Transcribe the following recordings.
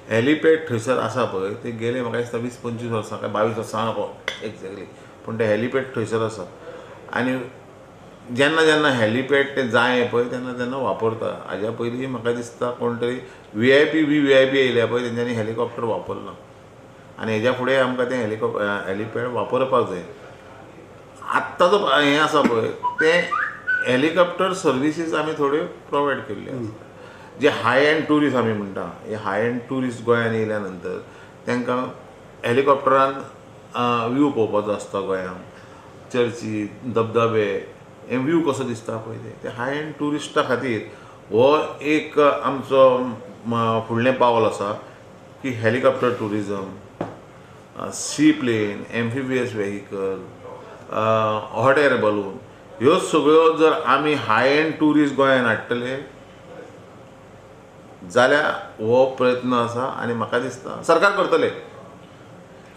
Helipad थंयसर आसा पळय ते गेले म्हाका दिसता 20-25 वर्सां काय 22 वर्सां एक्झॅक्टली, पूण ते हेलिपॅड थंयसर आसा. आनी जेन्ना जेन्ना हेलिपॅड ते जाय पळय तेन्ना तेन्ना वापरता. हाज्या पयलीं म्हाका दिसता कोण तरी VIP येयल्या पळय तेंच्यांनी हेलिकॉप्टर वापरना आनी हेज्या फुडें आमकां तें हेलिपॅड वापरपाक जाय. आत्तां जो हें आसा पळय तें हेलिकॉप्टर सर्विसीस आमी थोड्यो प्रोवायड केल्ल्यो आसा. जे हाय एंड ट्युरिस्ट आमी म्हणटा, हे हाय एंड ट्युरिस्ट गोंयांत येयल्या नंतर तांकां हेलिकॉप्टरान व्यू पळोवपाचो आसता गोंयांत, चर्ची, धबधबे, हे व्यू कसो दिसता पळय ते हाय एंड ट्युरिस्टा खातीर हो एक आमचो फुडलें पावल आसा की helicopter tourism, sea plane, amphibious vehicle, hot air balloon, ह्यो सगळ्यो जर आमी हाय एंड ट्युरिस्ट गोंयांत हाडटले जाल्यार हो प्रयत्न आसा आनी म्हाका दिसता सरकार करतले.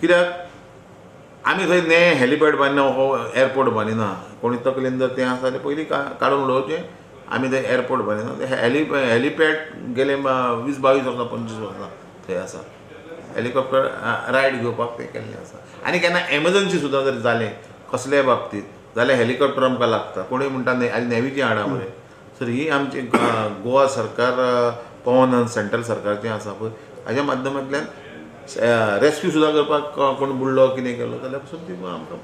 कित्याक आमी थंय नें हेलिपॅड बांदिना, हो एअरपोर्ट बांदिना. कोणी तकलेन जर तें आसा जाल्यार पयलीं काडून उडोवचें. आमी थंय एअरपोर्ट बांदिना. ते हेलिपॅड गेले 20-22 वर्सां 25 वर्सां थंय आसा. हेलिकॉप्टर रायड घेवपाक तें केल्लें आसा. आनी केन्ना एमर्जन्सी सुद्दां जर जालें कसलेय बाबतींत जाल्यार हेलिकॉप्टर आमकां लागता. कोणूय म्हणटा नेवीची हाडा मरे. सर ही आमची गोवा सरकार पवन सेंट्रल सरकारचें आसा पळय हाज्या माध्यमांतल्यान रेस्क्यू सुद्दां करपाक कोण बुडलो कितें केलो जाल्यार पसून ती आमकां